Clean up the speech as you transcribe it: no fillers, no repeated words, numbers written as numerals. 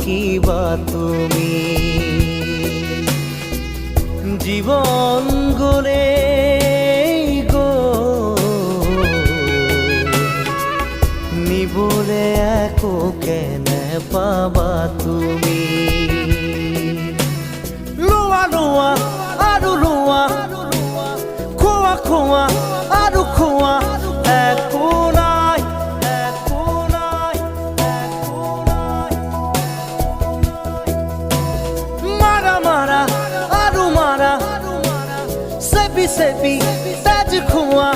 কিবা তুমি জীবন গলে গো নিবলে একো কেনে পাবা তুমি লোৱা লোৱা আৰু লোৱা খোৱা খোৱা আৰু খোৱা একো নাই একো নাই একো নাই মাৰা মাৰা আৰু মাৰা চেপি চেপি তেজ খোৱা